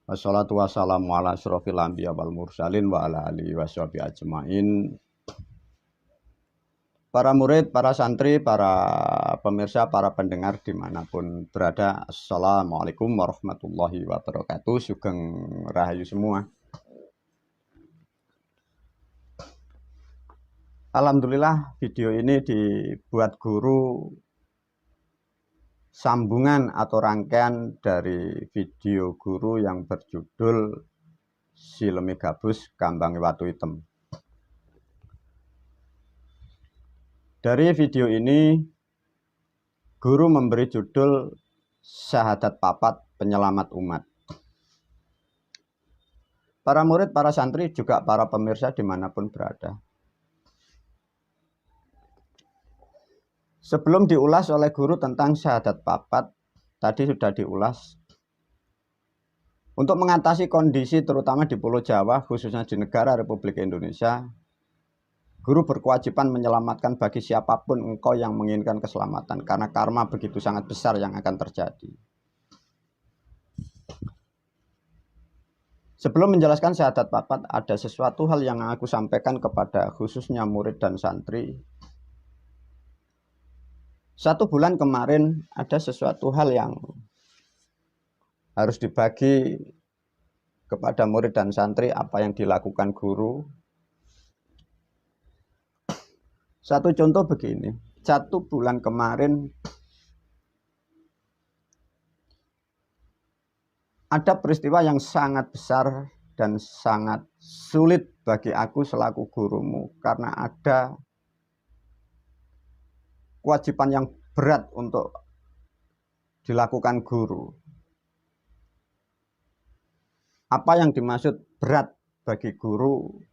Wassalatu wassalamu ala asyrofil anbiya wal mursalin wa ala alihi washabihi ajmain. Para murid, para santri, para pemirsa, para pendengar dimanapun berada, assalamualaikum warahmatullahi wabarakatuh. Sugeng rahayu semua. Alhamdulillah video ini dibuat guru sambungan atau rangkaian dari video guru yang berjudul Silemi Gabus Gambange Watu Item. Dari video ini guru memberi judul Syahadat Papat Penyelamat Umat. Para murid, para santri, juga para pemirsa dimanapun berada, sebelum diulas oleh guru tentang syahadat papat, tadi sudah diulas. Untuk mengatasi kondisi terutama di Pulau Jawa, khususnya di negara Republik Indonesia, guru berkewajiban menyelamatkan bagi siapapun engkau yang menginginkan keselamatan, karena karma begitu sangat besar yang akan terjadi. Sebelum menjelaskan syahadat papat, ada sesuatu hal yang aku sampaikan kepada khususnya murid dan santri. 1 bulan kemarin ada sesuatu hal yang harus dibagi kepada murid dan santri apa yang dilakukan guru. Satu contoh begini, 1 bulan kemarin ada peristiwa yang sangat besar dan sangat sulit bagi aku selaku gurumu, karena ada kewajiban yang berat untuk dilakukan guru. Apa yang dimaksud berat bagi guru?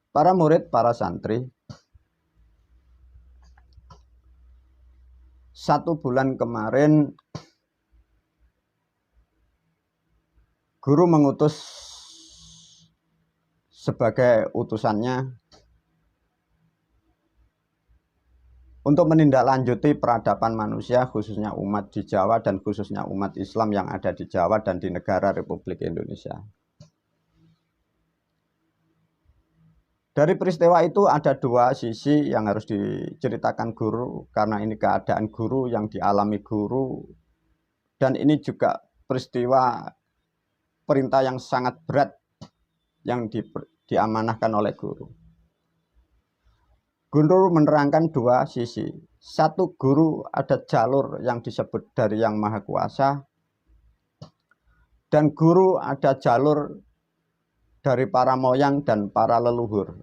Para murid, para santri, 1 bulan kemarin guru mengutus sebagai utusannya untuk menindaklanjuti peradaban manusia, khususnya umat di Jawa dan khususnya umat Islam yang ada di Jawa dan di negara Republik Indonesia. Dari peristiwa itu ada 2 sisi yang harus diceritakan guru, karena ini keadaan guru yang dialami guru, dan ini juga peristiwa perintah yang sangat berat yang diamanahkan oleh guru. Guru menerangkan 2 sisi. 1, guru ada jalur yang disebut dari Yang Maha Kuasa, dan guru ada jalur dari para moyang dan para leluhur.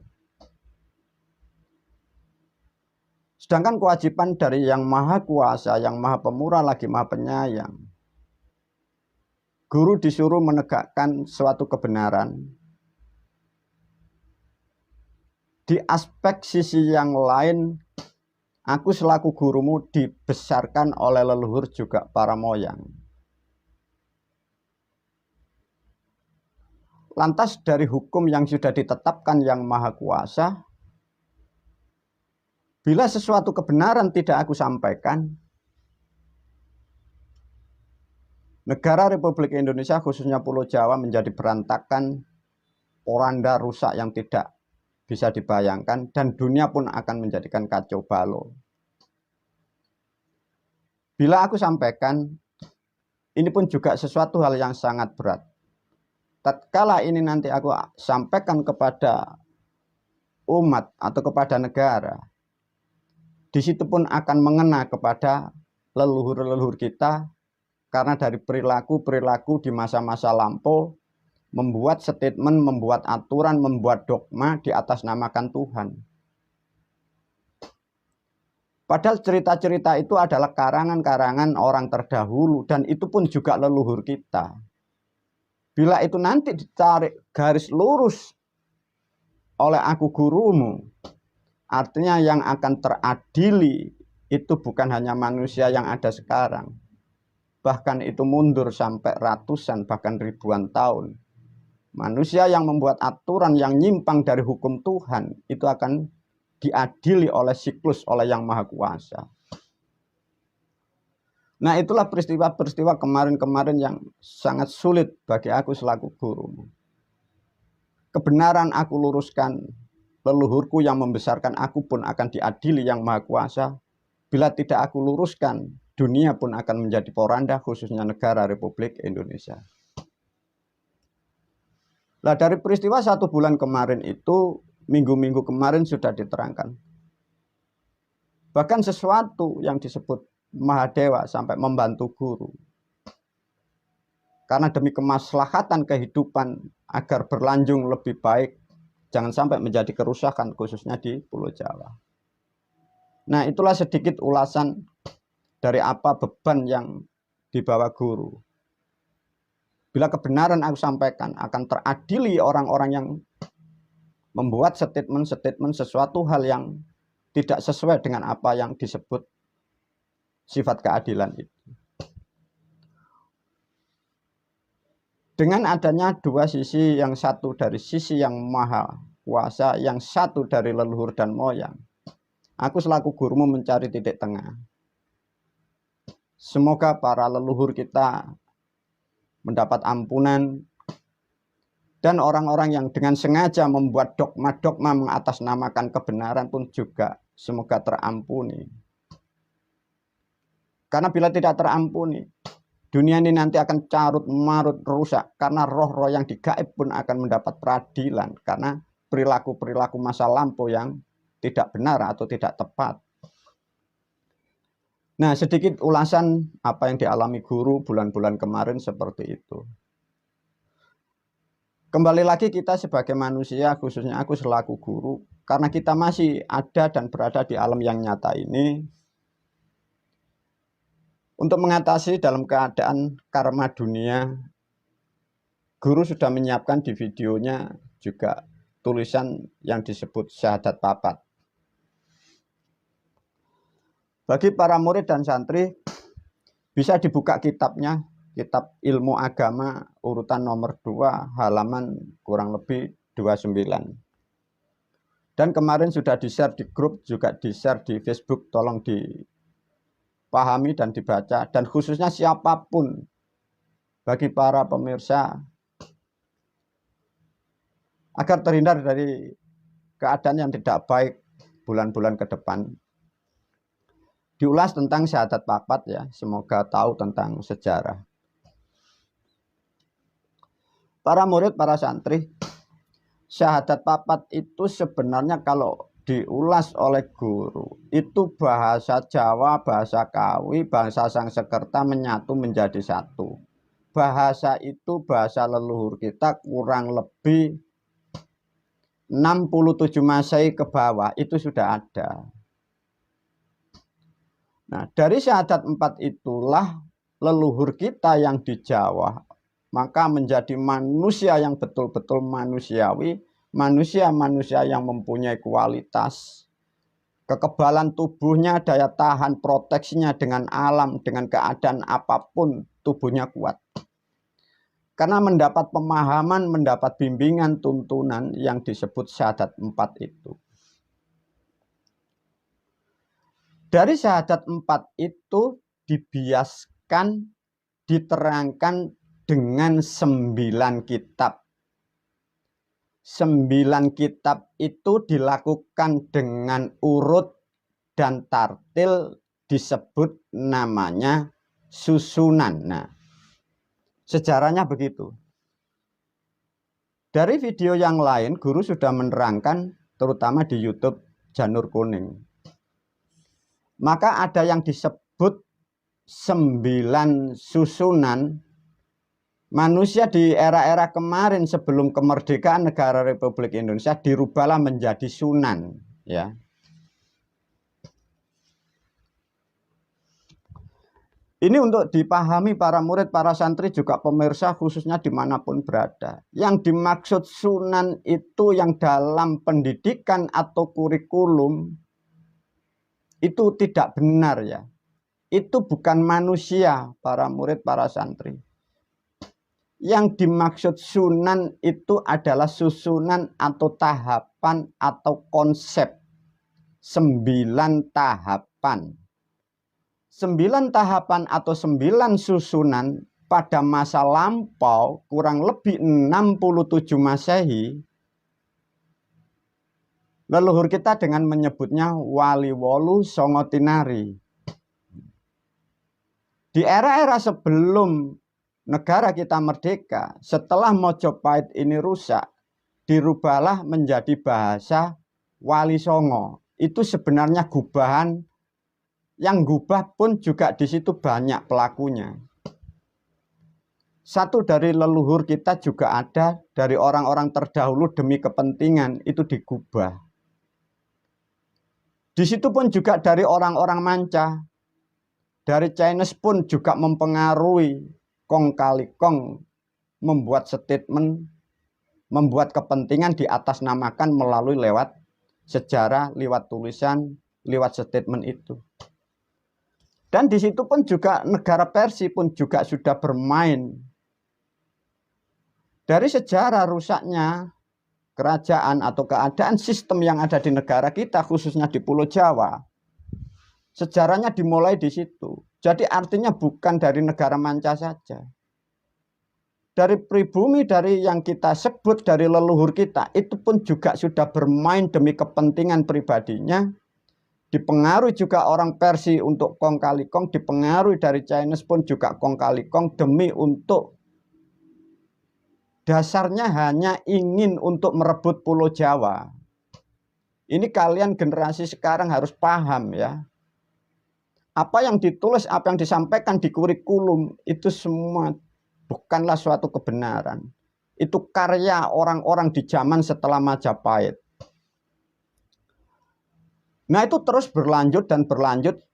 Sedangkan kewajiban dari Yang Maha Kuasa, Yang Maha Pemurah lagi Maha Penyayang, guru disuruh menegakkan suatu kebenaran. Di aspek sisi yang lain, aku selaku gurumu dibesarkan oleh leluhur juga para moyang. Lantas dari hukum yang sudah ditetapkan Yang Maha Kuasa, bila sesuatu kebenaran tidak aku sampaikan, negara Republik Indonesia khususnya Pulau Jawa menjadi berantakan, poranda rusak yang tidak bisa dibayangkan, dan dunia pun akan menjadikan kacau balau. Bila aku sampaikan, ini pun juga sesuatu hal yang sangat berat. Tatkala ini nanti aku sampaikan kepada umat atau kepada negara, di situ pun akan mengena kepada leluhur-leluhur kita, karena dari perilaku-perilaku di masa-masa lampau, membuat statement, membuat aturan, membuat dogma di atas namakan Tuhan. Padahal cerita-cerita itu adalah karangan-karangan orang terdahulu, dan itu pun juga leluhur kita. Bila itu nanti ditarik garis lurus oleh aku gurumu, artinya yang akan teradili itu bukan hanya manusia yang ada sekarang, bahkan itu mundur sampai ratusan bahkan ribuan tahun. Manusia yang membuat aturan yang nyimpang dari hukum Tuhan itu akan diadili oleh siklus oleh Yang Maha Kuasa. Nah, itulah peristiwa-peristiwa kemarin-kemarin yang sangat sulit bagi aku selaku guru. Kebenaran aku luruskan, leluhurku yang membesarkan aku pun akan diadili yang Maha Kuasa. Bila tidak aku luruskan, dunia pun akan menjadi poranda, khususnya negara Republik Indonesia. Nah, dari peristiwa 1 bulan kemarin itu, minggu-minggu kemarin sudah diterangkan. Bahkan sesuatu yang disebut Mahadewa sampai membantu guru. Karena demi kemaslahatan kehidupan agar berlanjung lebih baik, jangan sampai menjadi kerusakan khususnya di Pulau Jawa. Nah, itulah sedikit ulasan dari apa beban yang dibawa guru. Bila kebenaran aku sampaikan akan teradili orang-orang yang membuat statement-statement sesuatu hal yang tidak sesuai dengan apa yang disebut sifat keadilan itu. Dengan adanya dua sisi, yang satu dari sisi yang Maha Kuasa, yang satu dari leluhur dan moyang, aku selaku gurumu mencari titik tengah. Semoga para leluhur kita mendapat ampunan, dan orang-orang yang dengan sengaja membuat dogma-dogma mengatasnamakan kebenaran pun juga semoga terampuni. Karena bila tidak terampuni, dunia ini nanti akan carut marut rusak, karena roh-roh yang digaib pun akan mendapat peradilan karena perilaku-perilaku masa lampau yang tidak benar atau tidak tepat. Nah, sedikit ulasan apa yang dialami guru bulan-bulan kemarin seperti itu. Kembali lagi kita sebagai manusia, khususnya aku selaku guru, karena kita masih ada dan berada di alam yang nyata ini, untuk mengatasi dalam keadaan karma dunia, guru sudah menyiapkan di videonya juga tulisan yang disebut syahadat papat. Bagi para murid dan santri, bisa dibuka kitabnya, Kitab Ilmu Agama urutan nomor 2, halaman kurang lebih 29. Dan kemarin sudah di-share di grup, juga di-share di Facebook, tolong dipahami dan dibaca. Dan khususnya siapapun, bagi para pemirsa, agar terhindar dari keadaan yang tidak baik bulan-bulan ke depan. Diulas tentang syahadat papat ya, semoga tahu tentang sejarah. Para murid, para santri, syahadat papat itu sebenarnya kalau diulas oleh guru, itu bahasa Jawa, bahasa Kawi, bahasa Sangsekerta menyatu menjadi satu. Bahasa itu bahasa leluhur kita kurang lebih 67 Masehi ke bawah itu sudah ada. Nah, dari syahadat 4 itulah leluhur kita yang di Jawa maka menjadi manusia yang betul-betul manusiawi, manusia-manusia yang mempunyai kualitas, kekebalan tubuhnya, daya tahan proteksinya dengan alam, dengan keadaan apapun, tubuhnya kuat. Karena mendapat pemahaman, mendapat bimbingan, tuntunan yang disebut syahadat 4 itu. Dari syahadat 4 itu dibiaskan, diterangkan dengan 9 kitab. 9 kitab itu dilakukan dengan urut dan tartil, disebut namanya susunan. Nah, sejarahnya begitu. Dari video yang lain, guru sudah menerangkan, terutama di YouTube Janur Kuning. Maka ada yang disebut 9 susunan. Manusia di era-era kemarin sebelum kemerdekaan negara Republik Indonesia dirubahlah menjadi sunan, ya. Ini untuk dipahami para murid, para santri, juga pemirsa khususnya dimanapun berada. Yang dimaksud sunan itu yang dalam pendidikan atau kurikulum itu tidak benar ya. Itu bukan manusia, para murid, para santri. Yang dimaksud sunan itu adalah susunan atau tahapan atau konsep. 9 tahapan. 9 tahapan atau 9 susunan pada masa lampau kurang lebih 67 Masehi, leluhur kita dengan menyebutnya Wali Wolu Songo Tinari. Di era-era sebelum negara kita merdeka, setelah Mojopahit ini rusak, dirubahlah menjadi bahasa Wali Songo. Itu sebenarnya gubahan, yang gubah pun juga di situ banyak pelakunya. Satu dari leluhur kita juga ada dari orang-orang terdahulu demi kepentingan itu digubah. Di situ pun juga dari orang-orang manca, dari Chinese pun juga mempengaruhi kong kali kong, membuat statement, membuat kepentingan diatasnamakan melalui lewat sejarah, lewat tulisan, lewat statement itu. Dan di situ pun juga negara Persia pun juga sudah bermain. Dari sejarah rusaknya kerajaan atau keadaan sistem yang ada di negara kita, khususnya di Pulau Jawa, sejarahnya dimulai di situ. Jadi artinya bukan dari negara manca saja. Dari pribumi, dari yang kita sebut dari leluhur kita, itu pun juga sudah bermain demi kepentingan pribadinya. Dipengaruhi juga orang Persia untuk kong kali kong, dipengaruhi dari Chinese pun juga kong kali kong demi untuk dasarnya hanya ingin untuk merebut Pulau Jawa. Ini kalian generasi sekarang harus paham ya. Apa yang ditulis, apa yang disampaikan di kurikulum itu semua bukanlah suatu kebenaran. Itu karya orang-orang di zaman setelah Majapahit. Nah itu terus berlanjut dan berlanjut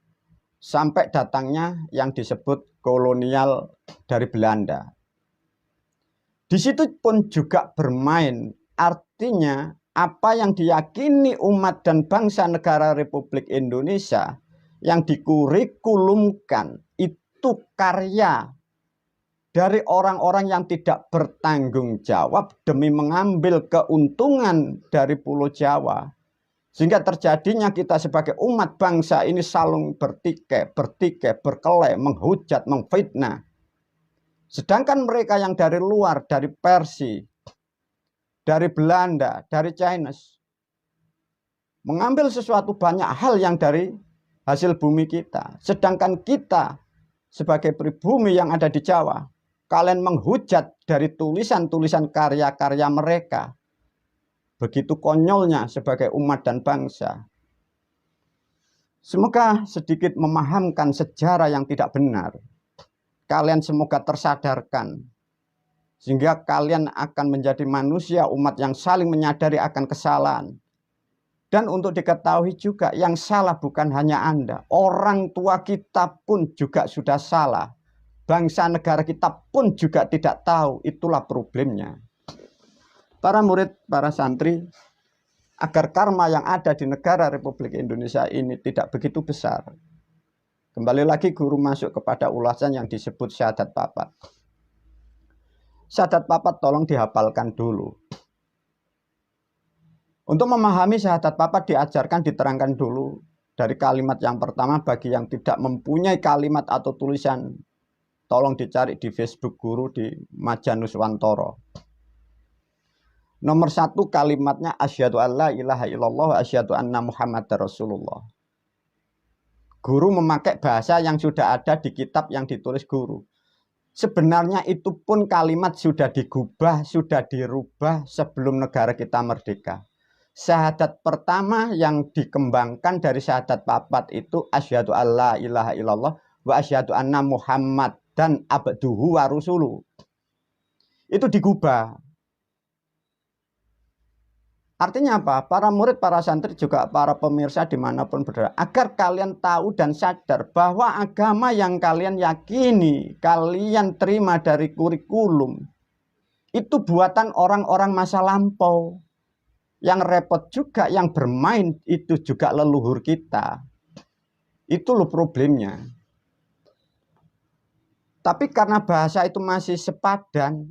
sampai datangnya yang disebut kolonial dari Belanda. Di situ pun juga bermain, artinya apa yang diyakini umat dan bangsa negara Republik Indonesia yang dikurikulumkan itu karya dari orang-orang yang tidak bertanggung jawab demi mengambil keuntungan dari Pulau Jawa. Sehingga terjadinya kita sebagai umat bangsa ini saling bertikai, berkelahi, menghujat, memfitnah. Sedangkan mereka yang dari luar, dari Persia, dari Belanda, dari Chinese, mengambil sesuatu banyak hal yang dari hasil bumi kita. Sedangkan kita sebagai pribumi yang ada di Jawa, kalian menghujat dari tulisan-tulisan karya-karya mereka. Begitu konyolnya sebagai umat dan bangsa. Semoga sedikit memahamkan sejarah yang tidak benar. Kalian semoga tersadarkan. Sehingga kalian akan menjadi manusia umat yang saling menyadari akan kesalahan. Dan untuk diketahui juga yang salah bukan hanya Anda. Orang tua kita pun juga sudah salah. Bangsa negara kita pun juga tidak tahu. Itulah problemnya. Para murid, para santri, agar karma yang ada di negara Republik Indonesia ini tidak begitu besar. Kembali lagi guru masuk kepada ulasan yang disebut syahadat papat. Syahadat papat tolong dihafalkan dulu. Untuk memahami syahadat papat diajarkan, diterangkan dulu dari kalimat yang pertama. Bagi yang tidak mempunyai kalimat atau tulisan, tolong dicari di Facebook guru di Majanuswantoro. Nomor 1 kalimatnya asyhadu alla ilaha illallah wa asyhadu anna muhammadar rasulullah. Guru memakai bahasa yang sudah ada di kitab yang ditulis guru. Sebenarnya itu pun kalimat sudah digubah, sudah dirubah sebelum negara kita merdeka. Syahadat pertama yang dikembangkan dari syahadat papat itu asyhadu alla ilaha illallah wa asyhadu anna muhammadan abduhu wa rasuluhu. Itu digubah. Artinya apa? Para murid, para santri, juga para pemirsa dimanapun berada, agar kalian tahu dan sadar bahwa agama yang kalian yakini, kalian terima dari kurikulum, itu buatan orang-orang masa lampau. Yang repot juga, yang bermain itu juga leluhur kita. Itu loh problemnya. Tapi karena bahasa itu masih sepadan,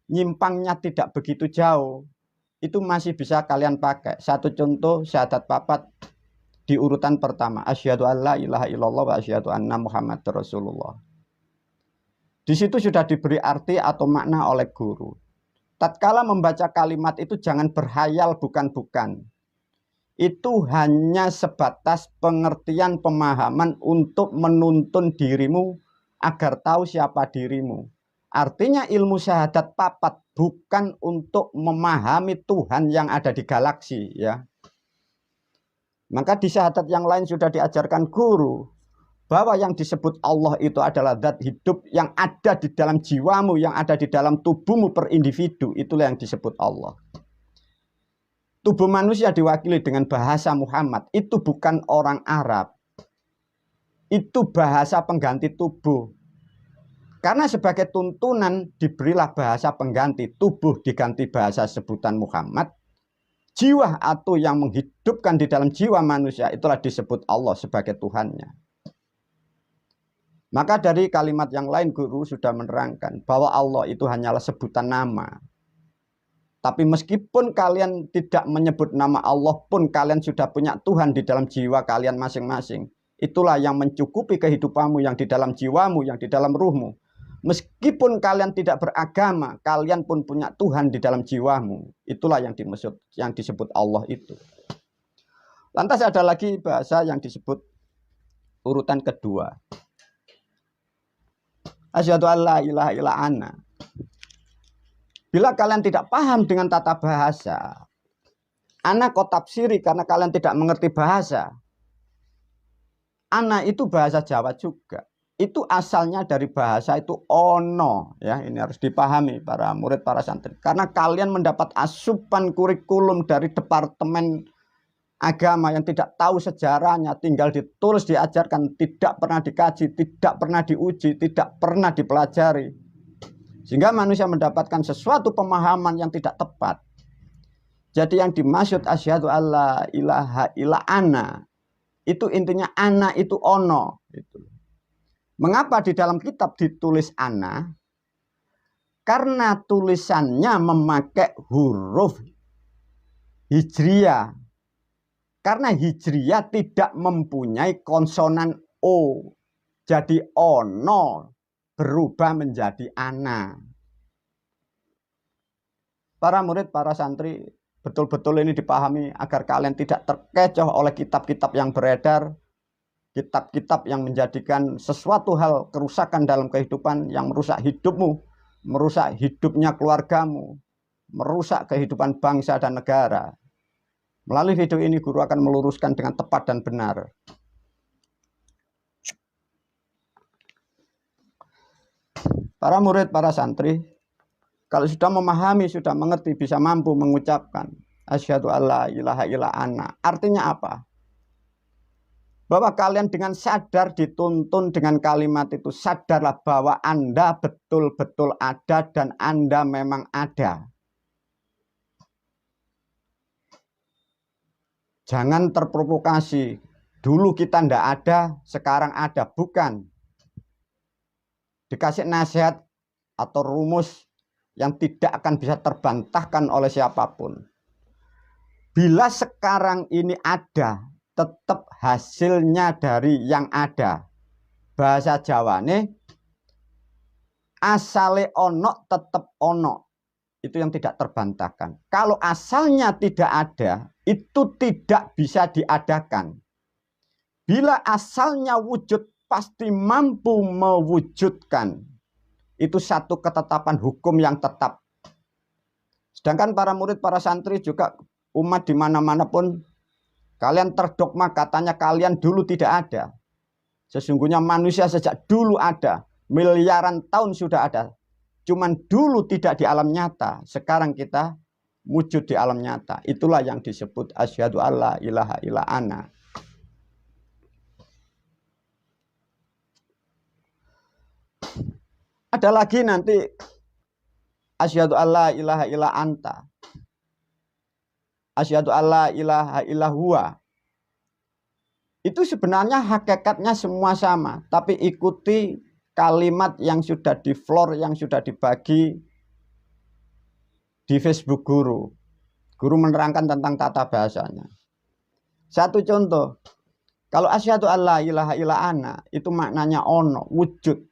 nyimpangnya tidak begitu jauh, itu masih bisa kalian pakai. Satu contoh syahadat papat di urutan pertama. Asyhadu alla ilaha illallah wa asyhadu anna Muhammadar Rasulullah. Di situ sudah diberi arti atau makna oleh guru. Tatkala membaca kalimat itu jangan berhayal bukan-bukan. Itu hanya sebatas pengertian pemahaman untuk menuntun dirimu agar tahu siapa dirimu. Artinya ilmu syahadat papat bukan untuk memahami Tuhan yang ada di galaksi, ya. Maka di syahadat yang lain sudah diajarkan guru bahwa yang disebut Allah itu adalah zat hidup yang ada di dalam jiwamu, yang ada di dalam tubuhmu per individu. Itulah yang disebut Allah. Tubuh manusia diwakili dengan bahasa Muhammad. Itu bukan orang Arab. Itu bahasa pengganti tubuh. Karena sebagai tuntunan diberilah bahasa pengganti. Tubuh diganti bahasa sebutan Muhammad. Jiwa atau yang menghidupkan di dalam jiwa manusia itulah disebut Allah sebagai Tuhannya. Maka dari kalimat yang lain guru sudah menerangkan bahwa Allah itu hanyalah sebutan nama. Tapi meskipun kalian tidak menyebut nama Allah pun kalian sudah punya Tuhan di dalam jiwa kalian masing-masing. Itulah yang mencukupi kehidupanmu yang di dalam jiwamu, yang di dalam ruhmu. Meskipun kalian tidak beragama, kalian pun punya Tuhan di dalam jiwamu. Itulah yang disebut Allah itu. Lantas ada lagi bahasa yang disebut urutan kedua. Asyhadu alla ilaha illa ana. Bila kalian tidak paham dengan tata bahasa, ana kok tafsiri karena kalian tidak mengerti bahasa. Ana itu bahasa Jawa juga. Itu asalnya dari bahasa itu ono, ya. Ini harus dipahami para murid, para santri. Karena kalian mendapat asupan kurikulum dari departemen agama yang tidak tahu sejarahnya, tinggal ditulis, diajarkan, tidak pernah dikaji, tidak pernah diuji, tidak pernah dipelajari. Sehingga manusia mendapatkan sesuatu pemahaman yang tidak tepat. Jadi yang dimaksud asyhadu alla ilaha illa ana, itu intinya ana itu ono. Mengapa di dalam kitab ditulis ana? Karena tulisannya memakai huruf hijriyah. Karena hijriyah tidak mempunyai konsonan O. Jadi ono berubah menjadi ana. Para murid, para santri, betul-betul ini dipahami agar kalian tidak terkecoh oleh kitab-kitab yang beredar. Kitab-kitab yang menjadikan sesuatu hal kerusakan dalam kehidupan yang merusak hidupmu, merusak hidupnya keluargamu, merusak kehidupan bangsa dan negara. Melalui video ini guru akan meluruskan dengan tepat dan benar. Para murid, para santri, kalau sudah memahami, sudah mengerti, bisa mampu mengucapkan asyhadu alla ilaha illa ana. Artinya apa? Bahwa kalian dengan sadar dituntun dengan kalimat itu. Sadarlah bahwa Anda betul-betul ada dan Anda memang ada. Jangan terprovokasi. Dulu kita ndak ada, sekarang ada. Bukan. Dikasih nasihat atau rumus yang tidak akan bisa terbantahkan oleh siapapun. Bila sekarang ini ada, tetap hasilnya dari yang ada. Bahasa Jawane, asale ono tetap ono. Itu yang tidak terbantahkan. Kalau asalnya tidak ada, itu tidak bisa diadakan. Bila asalnya wujud, pasti mampu mewujudkan. Itu satu ketetapan hukum yang tetap. Sedangkan para murid, para santri juga umat di mana-mana pun, kalian terdogma katanya kalian dulu tidak ada. Sesungguhnya manusia sejak dulu ada. Miliaran tahun sudah ada. Cuman dulu tidak di alam nyata. Sekarang kita wujud di alam nyata. Itulah yang disebut asyhadu alla ilaha illa ana. Ada lagi nanti asyhadu alla ilaha illa anta. Asyhadu alla ilaha illa huwa. Itu sebenarnya hakikatnya semua sama, tapi ikuti kalimat yang sudah di floor, yang sudah dibagi di Facebook guru. Guru menerangkan tentang tata bahasanya. Satu contoh, Kalau asyhadu alla ilaha illa ana itu maknanya ono, wujud.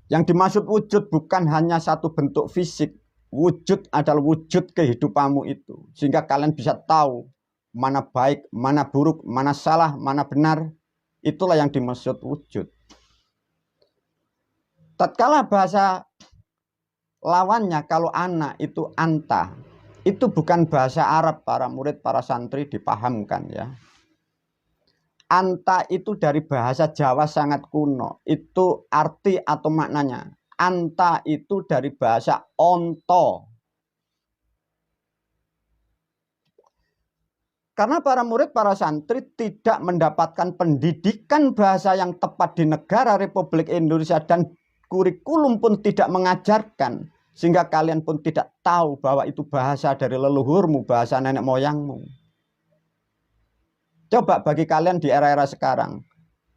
Yang dimaksud wujud bukan hanya satu bentuk fisik. Wujud adalah wujud kehidupanmu itu. Sehingga kalian bisa tahu mana baik, mana buruk, mana salah, mana benar. Itulah yang dimaksud wujud. Tatkala bahasa lawannya kalau ana itu anta. Itu bukan bahasa Arab, para murid, para santri dipahamkan ya. Anta itu dari bahasa Jawa sangat kuno. Itu arti atau maknanya. Anta itu dari bahasa onto. Karena para murid, para santri tidak mendapatkan pendidikan bahasa yang tepat di negara Republik Indonesia dan kurikulum pun tidak mengajarkan. Sehingga kalian pun tidak tahu bahwa itu bahasa dari leluhurmu, bahasa nenek moyangmu. Coba bagi kalian di era-era sekarang,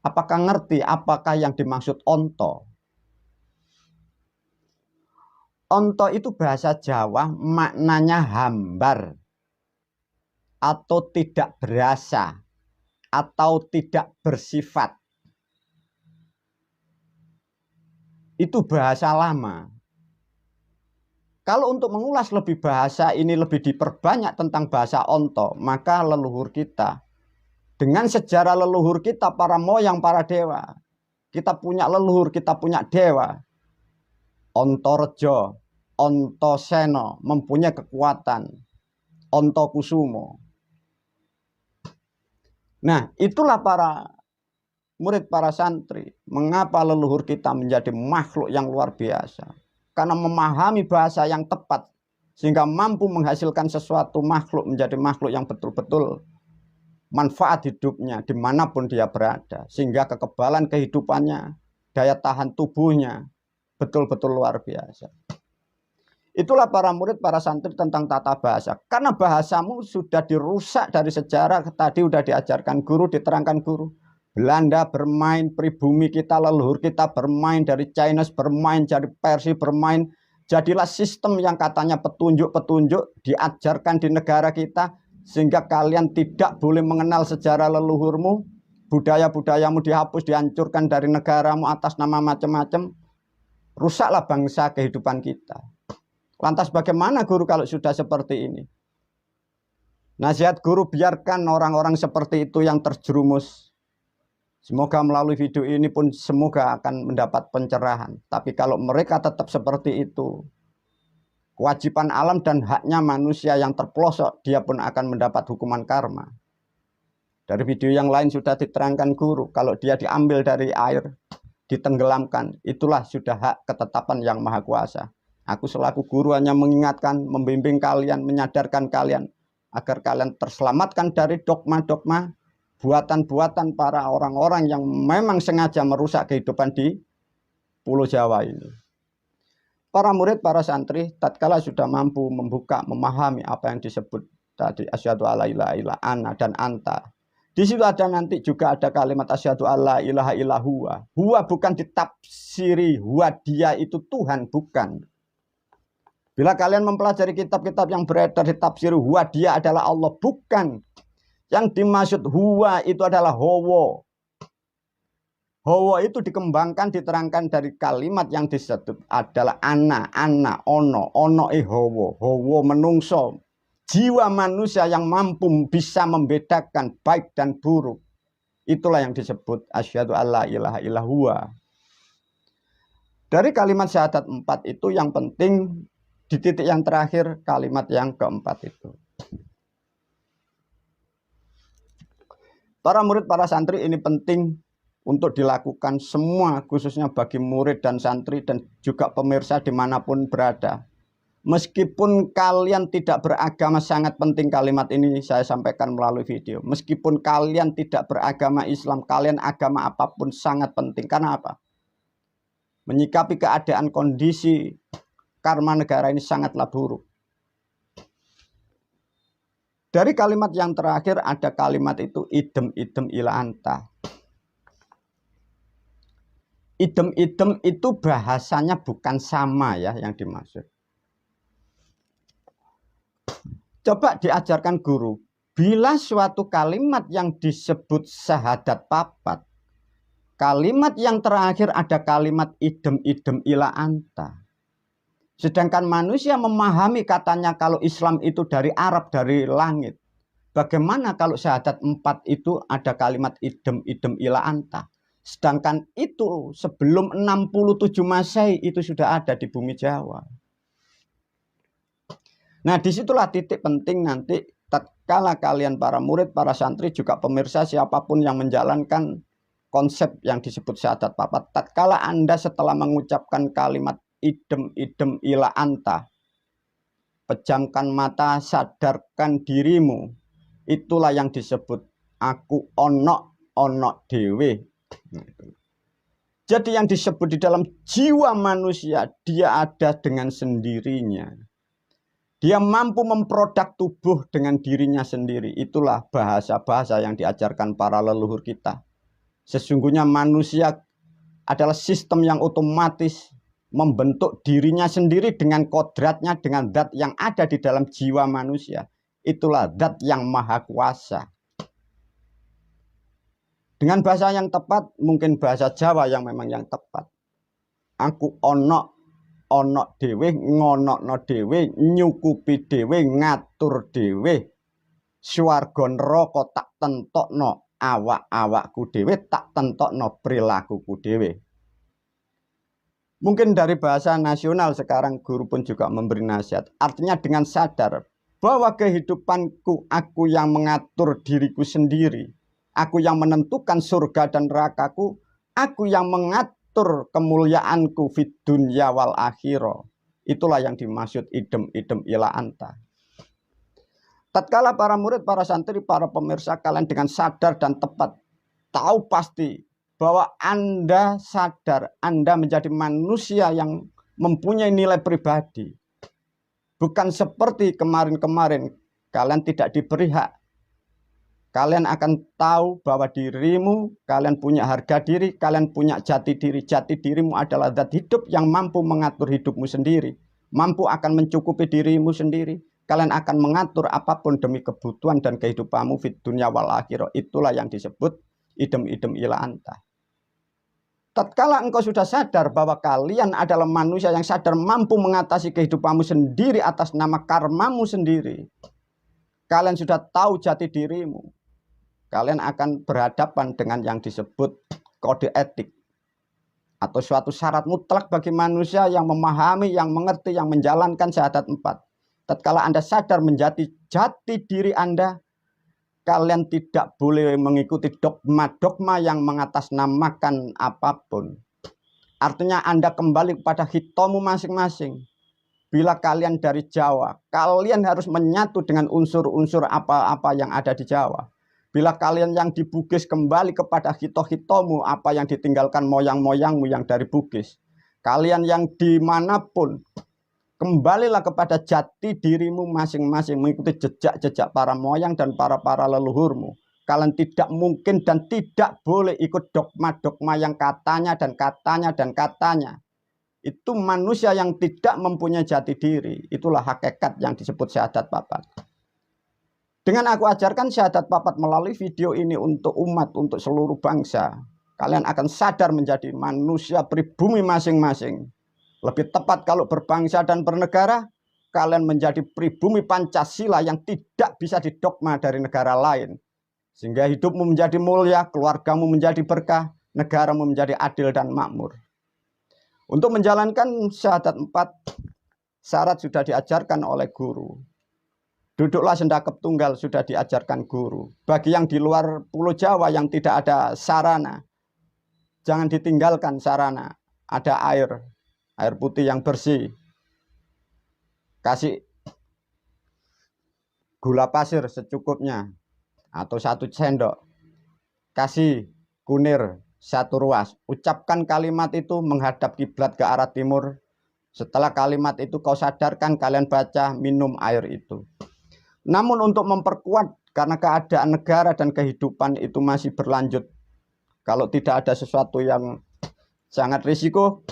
apakah ngerti apakah yang dimaksud onto? Onto itu bahasa Jawa, maknanya hambar, atau tidak berasa, atau tidak bersifat. Itu bahasa lama. Kalau untuk mengulas lebih bahasa ini lebih diperbanyak tentang bahasa onto, maka leluhur kita, dengan sejarah leluhur kita, para moyang, para dewa, kita punya leluhur, kita punya dewa. Ontorejo, Ontoseno mempunyai kekuatan, Ontokusumo. Nah, itulah para murid, para santri, mengapa leluhur kita menjadi makhluk yang luar biasa. Karena memahami bahasa yang tepat, sehingga mampu menghasilkan sesuatu makhluk menjadi makhluk yang betul-betul manfaat hidupnya dimanapun dia berada. Sehingga kekebalan kehidupannya, daya tahan tubuhnya, betul-betul luar biasa. Itulah para murid, para santri tentang tata bahasa. Karena bahasamu sudah dirusak dari sejarah, tadi sudah diajarkan guru, diterangkan guru. Belanda bermain, pribumi kita, leluhur kita bermain, dari Chinese bermain, dari Persia bermain. Jadilah sistem yang katanya petunjuk-petunjuk diajarkan di negara kita, sehingga kalian tidak boleh mengenal sejarah leluhurmu, budaya-budayamu dihapus, dihancurkan dari negaramu atas nama macam-macam. Rusaklah bangsa kehidupan kita. Lantas bagaimana guru kalau sudah seperti ini? Nasihat guru, biarkan orang-orang seperti itu yang terjerumus. Semoga melalui video ini pun semoga akan mendapat pencerahan. Tapi kalau mereka tetap seperti itu, kewajiban alam dan haknya manusia yang terpelosok, dia pun akan mendapat hukuman karma. Dari video yang lain sudah diterangkan guru, kalau dia diambil dari air, ditenggelamkan, itulah sudah hak ketetapan yang maha kuasa. Aku selaku guru hanya mengingatkan, membimbing kalian, menyadarkan kalian, agar kalian terselamatkan dari dogma-dogma, buatan-buatan para orang-orang yang memang sengaja merusak kehidupan di Pulau Jawa ini. Para murid, para santri, tatkala sudah mampu membuka, memahami apa yang disebut tadi, asyhadu alla ilaha illa ana dan anta. Di situ ada nanti juga ada kalimat asyhadu alla ilaha illa huwa. Huwa bukan ditafsiri, huwa dia itu Tuhan, bukan. Bila kalian mempelajari kitab-kitab yang beredar ditafsiri huwa dia adalah Allah, bukan. Yang dimaksud huwa itu adalah howo. Howo itu dikembangkan, diterangkan dari kalimat yang disebut adalah ana, ono, howo. Howo menungso. Jiwa manusia yang mampu bisa membedakan baik dan buruk. Itulah yang disebut asyhadu alla ilaha illa huwa. Dari kalimat syahadat 4 itu yang penting di titik yang terakhir kalimat yang keempat itu. Para murid, para santri ini penting untuk dilakukan semua, khususnya bagi murid dan santri dan juga pemirsa dimanapun berada. Meskipun kalian tidak beragama, sangat penting kalimat ini saya sampaikan melalui video. Meskipun kalian tidak beragama Islam, kalian agama apapun sangat penting. Karena apa? Menyikapi keadaan kondisi karma negara ini sangatlah buruk. Dari kalimat yang terakhir ada kalimat itu idem-idem ila anta. Idem-idem itu bahasanya bukan sama ya yang dimaksud. Coba diajarkan guru. Bila suatu kalimat yang disebut syahadat papat, kalimat yang terakhir ada kalimat idem-idem ila anta. Sedangkan manusia memahami katanya kalau Islam itu dari Arab, dari langit. Bagaimana kalau syahadat 4 itu ada kalimat idem-idem ila anta? Sedangkan itu sebelum 67 Masehi itu sudah ada di bumi Jawa. Nah, disitulah titik penting nanti tatkala kalian para murid, para santri, juga pemirsa siapapun yang menjalankan konsep yang disebut syahadat papat, tatkala Anda setelah mengucapkan kalimat idem-idem ila anta, pejamkan mata, sadarkan dirimu, itulah yang disebut aku onok dewe. Jadi yang disebut di dalam jiwa manusia, dia ada dengan sendirinya. Dia mampu memproduk tubuh dengan dirinya sendiri. Itulah bahasa-bahasa yang diajarkan para leluhur kita. Sesungguhnya manusia adalah sistem yang otomatis membentuk dirinya sendiri dengan kodratnya, dengan zat yang ada di dalam jiwa manusia. Itulah zat yang maha kuasa. Dengan bahasa yang tepat, mungkin bahasa Jawa yang memang yang tepat. Aku onok dewe, ngonokno dewe, nyukupi dewe, ngatur dewe. Swarga neraka tak tentokno awak-awakku dewe, tak tentokno perilakuku dewe. Mungkin dari bahasa nasional sekarang guru pun juga memberi nasihat. Artinya dengan sadar bahwa kehidupanku, aku yang mengatur diriku sendiri. Aku yang menentukan surga dan nerakaku. Aku yang mengatur kemuliaanku fid dunya wal akhirah. Itulah yang dimaksud idem-idem ila anta. Tatkala para murid, para santri, para pemirsa kalian dengan sadar dan tepat tahu pasti bahwa Anda sadar, Anda menjadi manusia yang mempunyai nilai pribadi. Bukan seperti kemarin-kemarin kalian tidak diberi hak. Kalian akan tahu bahwa dirimu, kalian punya harga diri, kalian punya jati diri. Jati dirimu adalah zat hidup yang mampu mengatur hidupmu sendiri. Mampu akan mencukupi dirimu sendiri. Kalian akan mengatur apapun demi kebutuhan dan kehidupanmu fid dunya wal akhirah. Itulah yang disebut idem-idem ila anta. Tatkala engkau sudah sadar bahwa kalian adalah manusia yang sadar mampu mengatasi kehidupanmu sendiri atas nama karmamu sendiri. Kalian sudah tahu jati dirimu. Kalian akan berhadapan dengan yang disebut kode etik. Atau suatu syarat mutlak bagi manusia yang memahami, yang mengerti, yang menjalankan syahadat 4. Tatkala Anda sadar menjadi jati diri Anda, kalian tidak boleh mengikuti dogma-dogma yang mengatasnamakan apapun. Artinya Anda kembali kepada hitomu masing-masing. Bila kalian dari Jawa, kalian harus menyatu dengan unsur-unsur apa-apa yang ada di Jawa. Bila kalian yang di Bugis kembali kepada hito-hitomu, apa yang ditinggalkan moyang-moyangmu yang dari Bugis. Kalian yang dimanapun, kembalilah kepada jati dirimu masing-masing, mengikuti jejak-jejak para moyang dan para leluhurmu. Kalian tidak mungkin dan tidak boleh ikut dogma-dogma yang katanya dan katanya dan katanya. Itu manusia yang tidak mempunyai jati diri. Itulah hakikat yang disebut syahadat papat. Dengan aku ajarkan syahadat papat melalui video ini untuk umat, untuk seluruh bangsa, kalian akan sadar menjadi manusia pribumi masing-masing. Lebih tepat kalau berbangsa dan bernegara, kalian menjadi pribumi Pancasila yang tidak bisa didogma dari negara lain. Sehingga hidupmu menjadi mulia, keluargamu menjadi berkah, negaramu menjadi adil dan makmur. Untuk menjalankan syahadat 4, syarat sudah diajarkan oleh guru. Duduklah sendakep tunggal sudah diajarkan guru. Bagi yang di luar Pulau Jawa yang tidak ada sarana, jangan ditinggalkan sarana. Ada air putih yang bersih. Kasih gula pasir secukupnya atau 1 sendok. Kasih kunir 1 ruas. Ucapkan kalimat itu menghadap kiblat ke arah timur. Setelah kalimat itu kau sadarkan, kalian baca, minum air itu. Namun untuk memperkuat, karena keadaan negara dan kehidupan itu masih berlanjut, kalau tidak ada sesuatu yang sangat risiko,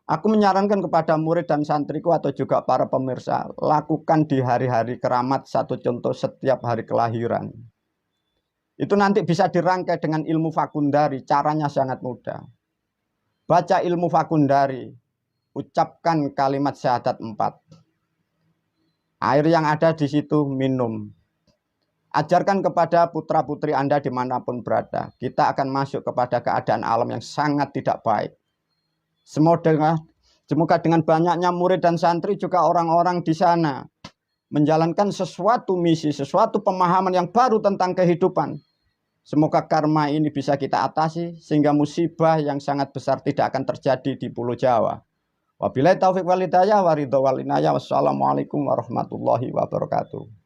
Aku menyarankan kepada murid dan santriku atau juga para pemirsa, lakukan di hari-hari keramat satu contoh setiap hari kelahiran. Itu nanti bisa dirangkai dengan ilmu Fakundari, caranya sangat mudah. Baca ilmu Fakundari, ucapkan kalimat syahadat 4. Air yang ada di situ minum. Ajarkan kepada putra-putri Anda dimanapun berada. Kita akan masuk kepada keadaan alam yang sangat tidak baik. Semoga dengan banyaknya murid dan santri juga orang-orang di sana menjalankan sesuatu misi, sesuatu pemahaman yang baru tentang kehidupan. Semoga karma ini bisa kita atasi sehingga musibah yang sangat besar tidak akan terjadi di Pulau Jawa. Wabillahi taufiq wal hidayah wa ridho wal inayah. Wassalamualaikum warahmatullahi wabarakatuh.